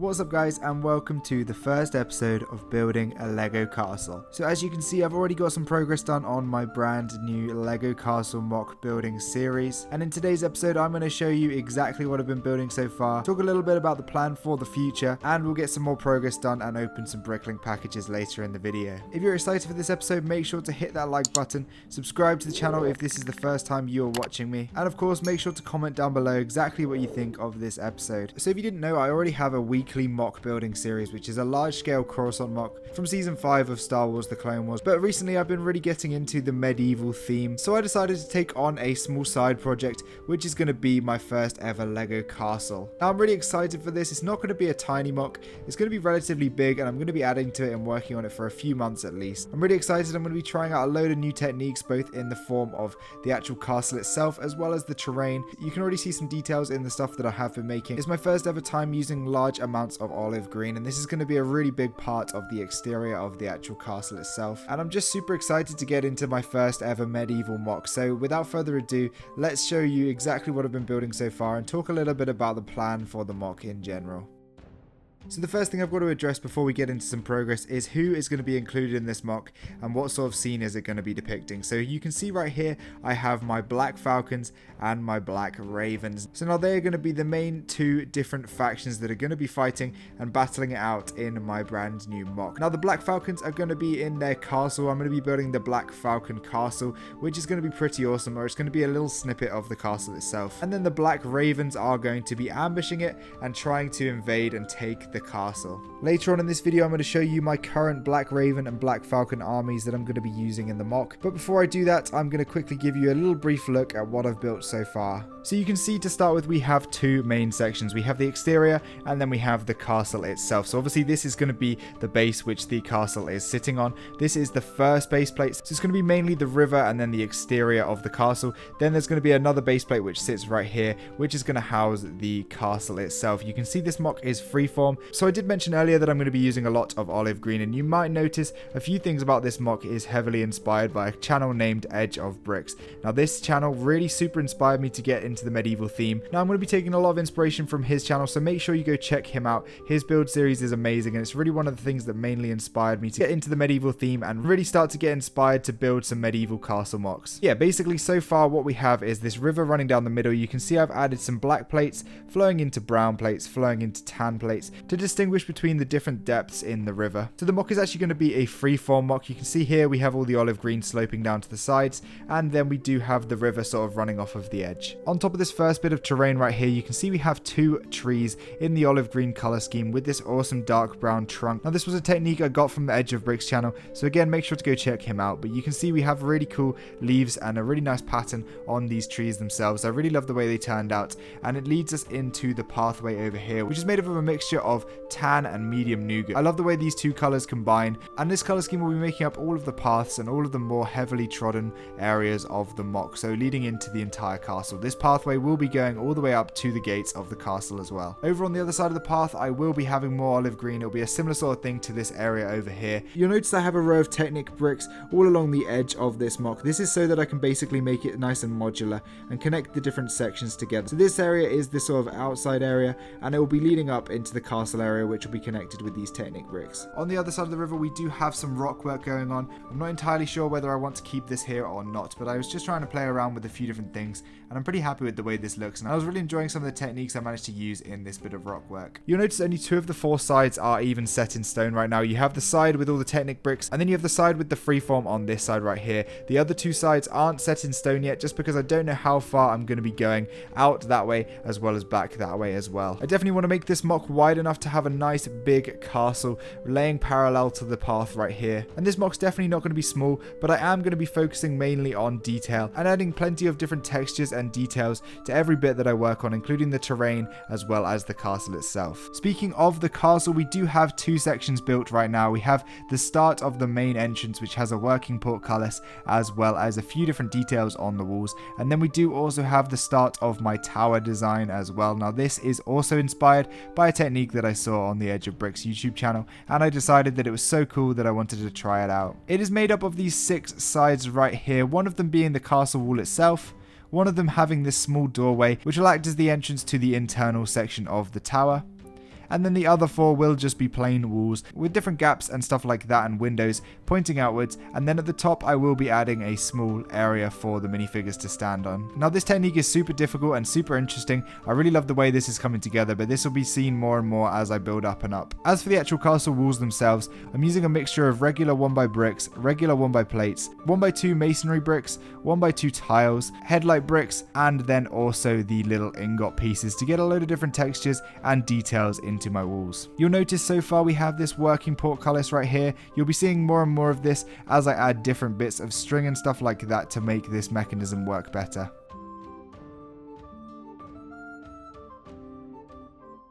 What's up guys, and welcome to the first episode of building a Lego castle. So as you can see, I've already got some progress done on my brand new Lego castle mock building series, and in today's episode I'm going to show you exactly what I've been building so far, talk a little bit about the plan for the future, and we'll get some more progress done and open some Bricklink packages later in the video. If you're excited for this episode, make sure to hit that like button, subscribe to the channel if this is the first time you're watching me, and of course make sure to comment down below exactly what you think of this episode. So if you didn't know, I already have a weekly mock building series, which is a large scale croissant mock from season 5 of Star Wars The Clone Wars, but recently I've been really getting into the medieval theme, so I decided to take on a small side project which is going to be my first ever Lego castle. Now I'm really excited for this. It's not going to be a tiny mock, it's going to be relatively big, and I'm going to be adding to it and working on it for a few months at least. I'm really excited. I'm going to be trying out a load of new techniques, both in the form of the actual castle itself as well as the terrain. You can already see some details in the stuff that I have been making. It's my first ever time using large amounts of olive green, and this is going to be a really big part of the exterior of the actual castle itself, and I'm just super excited to get into my first ever medieval mock. So without further ado, let's show you exactly what I've been building so far and talk a little bit about the plan for the mock in general. So the first thing I've got to address before we get into some progress is who is going to be included in this mock and what sort of scene is it going to be depicting. So you can see right here I have my Black Falcons and my Black Ravens. So now they're going to be the main two different factions that are going to be fighting and battling it out in my brand new mock. Now the Black Falcons are going to be in their castle. I'm going to be building the Black Falcon Castle, which is going to be pretty awesome, or it's going to be a little snippet of the castle itself. And then the Black Ravens are going to be ambushing it and trying to invade and take the castle. Later on in this video I'm going to show you my current Black Raven and Black Falcon armies that I'm going to be using in the mock, but before I do that I'm going to quickly give you a little brief look at what I've built so far. So you can see, to start with, we have two main sections. We have the exterior and then we have the castle itself. So obviously this is going to be the base which the castle is sitting on. This is the first base plate, so it's going to be mainly the river and then the exterior of the castle. Then there's going to be another base plate which sits right here, which is going to house the castle itself. You can see this mock is freeform. So I did mention earlier that I'm going to be using a lot of olive green, and you might notice a few things about this mock is heavily inspired by a channel named Edge of Bricks. Now this channel really super inspired me to get into the medieval theme. Now I'm going to be taking a lot of inspiration from his channel, so make sure you go check him out. His build series is amazing, and it's really one of the things that mainly inspired me to get into the medieval theme and really start to get inspired to build some medieval castle mocks. Yeah, basically so far what we have is this river running down the middle. You can see I've added some black plates flowing into brown plates, flowing into tan plates to distinguish between the different depths in the river. So the mock is actually going to be a freeform mock. You can see here we have all the olive green sloping down to the sides, and then we do have the river sort of running off of the edge. On top of this first bit of terrain right here, you can see we have two trees in the olive green color scheme with this awesome dark brown trunk. Now this was a technique I got from the Edge of Bricks channel, so again make sure to go check him out. But you can see we have really cool leaves and a really nice pattern on these trees themselves. I really love the way they turned out, and it leads us into the pathway over here, which is made up of a mixture of tan and medium nougat. I love the way these two colors combine, and this color scheme will be making up all of the paths and all of the more heavily trodden areas of the mock, so leading into the entire castle. This pathway will be going all the way up to the gates of the castle as well. Over on the other side of the path I will be having more olive green. It'll be a similar sort of thing to this area over here. You'll notice I have a row of Technic bricks all along the edge of this mock. This is so that I can basically make it nice and modular and connect the different sections together. So this area is this sort of outside area, and it will be leading up into the castle area, which will be connected with these Technic bricks. On the other side of the river we do have some rock work going on. I'm not entirely sure whether I want to keep this here or not, but I was just trying to play around with a few different things, and I'm pretty happy with the way this looks, and I was really enjoying some of the techniques I managed to use in this bit of rock work. You'll notice only 2 of the 4 sides are even set in stone right now. You have the side with all the Technic bricks, and then you have the side with the freeform on this side right here. The other 2 sides aren't set in stone yet, just because I don't know how far I'm going to be going out that way as well as back that way as well. I definitely want to make this mock wide enough to have a nice big castle laying parallel to the path right here. And this mock's definitely not going to be small, but I am going to be focusing mainly on detail and adding plenty of different textures and details to every bit that I work on, including the terrain as well as the castle itself. Speaking of the castle, we do have 2 sections built right now. We have the start of the main entrance, which has a working portcullis as well as a few different details on the walls, and then we do also have the start of my tower design as well. Now this is also inspired by a technique that I saw on the Edge of Bricks YouTube channel, and I decided that it was so cool that I wanted to try it out. It is made up of these 6 sides right here, one of them being the castle wall itself, one of them having this small doorway which will act as the entrance to the internal section of the tower, and then the other 4 will just be plain walls with different gaps and stuff like that and windows pointing outwards, and then at the top I will be adding a small area for the minifigures to stand on. Now this technique is super difficult and super interesting. I really love the way this is coming together, but this will be seen more and more as I build up and up. As for the actual castle walls themselves, I'm using a mixture of regular 1x bricks, regular 1x plates, 1x2 masonry bricks, 1x2 tiles, headlight bricks, and then also the little ingot pieces to get a load of different textures and details into my walls. You'll notice so far we have this working portcullis right here. You'll be seeing more and more of this as I add different bits of string and stuff like that to make this mechanism work better.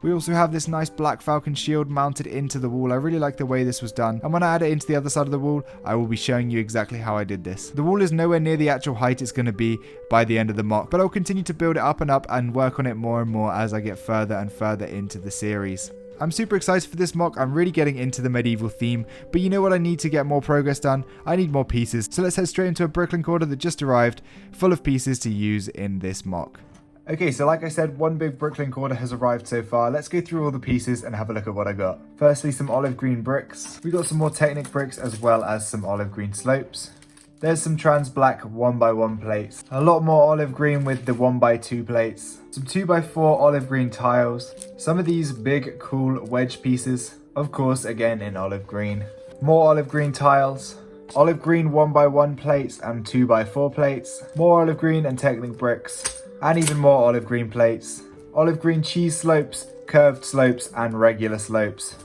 We also have this nice Black Falcon shield mounted into the wall. I really like the way this was done, and when I add it into the other side of the wall, I will be showing you exactly how I did this. The wall is nowhere near the actual height it's going to be by the end of the mock, but I'll continue to build it up and work on it more and more as I get further and further into the series. I'm super excited for this mock. I'm really getting into the medieval theme, but you know what I need to get more progress done? I need more pieces, so let's head straight into a Bricklink order that just arrived, full of pieces to use in this mock. Okay, so like I said, one big Bricklink order has arrived so far. Let's go through all the pieces and have a look at what I got. Firstly, some olive green bricks. We got some more Technic bricks as well as some olive green slopes. There's some trans black 1x1 plates. A lot more olive green with the 1x2 plates. Some 2x4 olive green tiles. Some of these big cool wedge pieces. Of course, again in olive green. More olive green tiles. Olive green 1x1 plates and 2x4 plates. More olive green and Technic bricks. And even more olive green plates. Olive green cheese slopes, curved slopes, and regular slopes.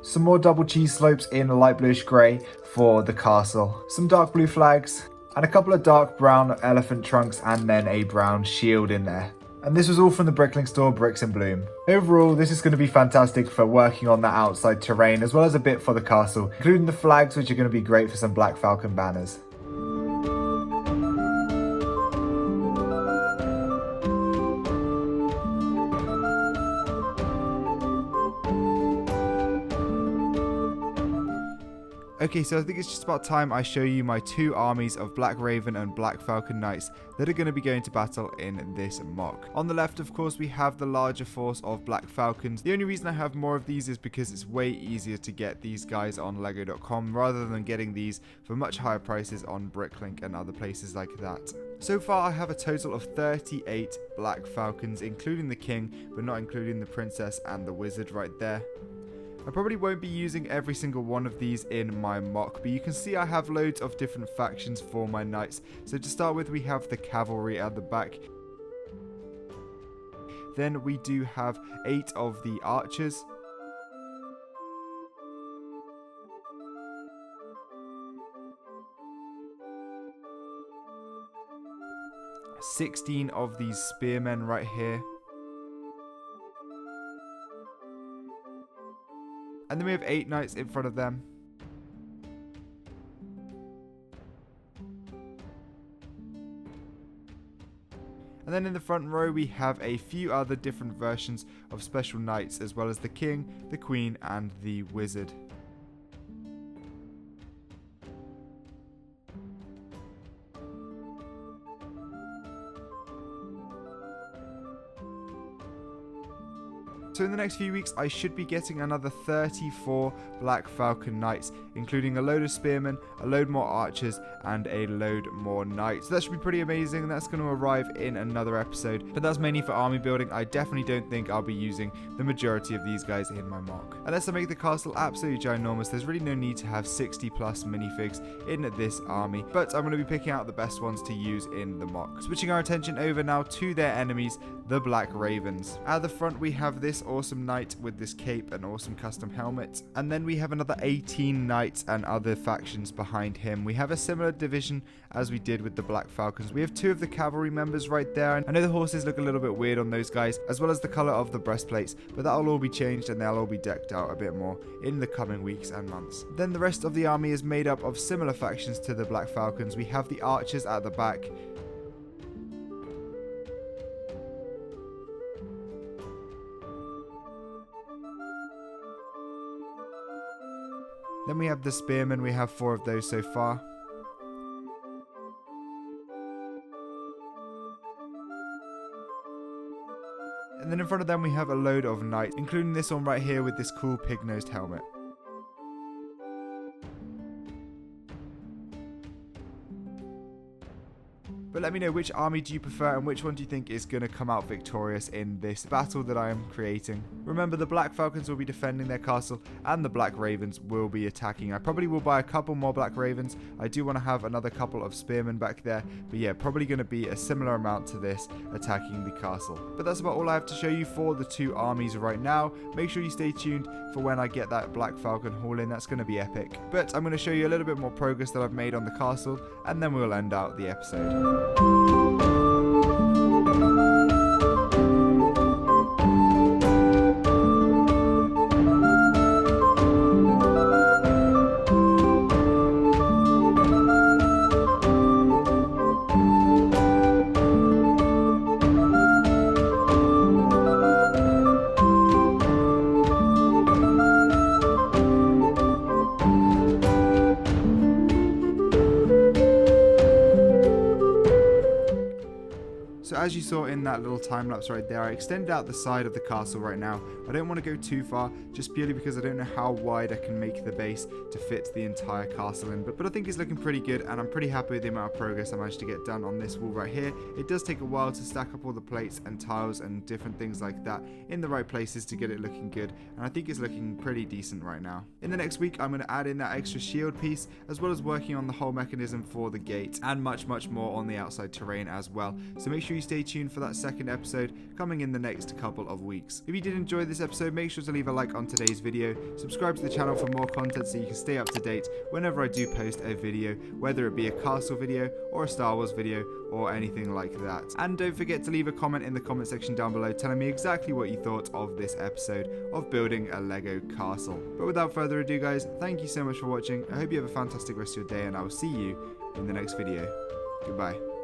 Some more double cheese slopes in light bluish grey for the castle. Some dark blue flags, and a couple of dark brown elephant trunks, and then a brown shield in there. And this was all from the Bricklink store, Bricks in Bloom. Overall, this is going to be fantastic for working on that outside terrain, as well as a bit for the castle, including the flags, which are going to be great for some Black Falcon banners. Okay, so I think it's just about time I show you my 2 armies of Black Raven and Black Falcon Knights that are going to be going to battle in this mock. On the left, of course, we have the larger force of Black Falcons. The only reason I have more of these is because it's way easier to get these guys on lego.com rather than getting these for much higher prices on Bricklink and other places like that. So far, I have a total of 38 Black Falcons, including the king, but not including the princess and the wizard right there. I probably won't be using every single one of these in my mock, but you can see I have loads of different factions for my knights. So to start with, we have the cavalry at the back. Then we do have 8 of the archers. "16 of these spearmen right here. And then we have 8 knights in front of them. And then in the front row we have a few other different versions of special knights, as well as the king, the queen, and the wizard. So in the next few weeks, I should be getting another 34 Black Falcon Knights, including a load of spearmen, a load more archers, and a load more knights. So that should be pretty amazing. That's going to arrive in another episode, but that's mainly for army building. I definitely don't think I'll be using the majority of these guys in my mock. Unless I make the castle absolutely ginormous, there's really no need to have 60 plus minifigs in this army, but I'm going to be picking out the best ones to use in the mock. Switching our attention over now to their enemies, the Black Ravens. At the front we have this awesome knight with this cape and awesome custom helmet, and then we have another 18 knights and other factions behind him. We have a similar division as we did with the Black Falcons. We have 2 of the cavalry members right there. I know the horses look a little bit weird on those guys, as well as the color of the breastplates, but that'll all be changed and they'll all be decked out a bit more in the coming weeks and months. Then the rest of the army is made up of similar factions to the Black Falcons. We have the archers at the back. Then we have the spearmen. We have 4 of those so far. And And then in front of them we have a load of knights, including this one right here with this cool pig-nosed helmet. But let me know, which army do you prefer and which one do you think is going to come out victorious in this battle that I am creating. Remember, the Black Falcons will be defending their castle and the Black Ravens will be attacking. I probably will buy a couple more Black Ravens. I do want to have another couple of spearmen back there, but yeah, probably going to be a similar amount to this attacking the castle. But that's about all I have to show you for the two armies right now. Make sure you stay tuned for when I get that Black Falcon haul in. That's going to be epic. But I'm going to show you a little bit more progress that I've made on the castle, and then we'll end out the episode. So as you saw in that little time lapse right there, I extended out the side of the castle right now. I don't want to go too far, just purely because I don't know how wide I can make the base to fit the entire castle in. But I think it's looking pretty good, and I'm pretty happy with the amount of progress I managed to get done on this wall right here. It does take a while to stack up all the plates and tiles and different things like that in the right places to get it looking good, and I think it's looking pretty decent right now. In the next week, I'm going to add in that extra shield piece, as well as working on the whole mechanism for the gate, and much more on the outside terrain as well. So make sure you stay tuned for that second episode coming in the next couple of weeks. If you did enjoy this episode, make sure to leave a like on today's video, subscribe to the channel for more content so you can stay up to date whenever I do post a video, whether it be a castle video or a Star Wars video or anything like that. And don't forget to leave a comment in the comment section down below telling me exactly what you thought of this episode of building a Lego castle. But without further ado guys, thank you so much for watching. I hope you have a fantastic rest of your day, and I will see you in the next video. Goodbye.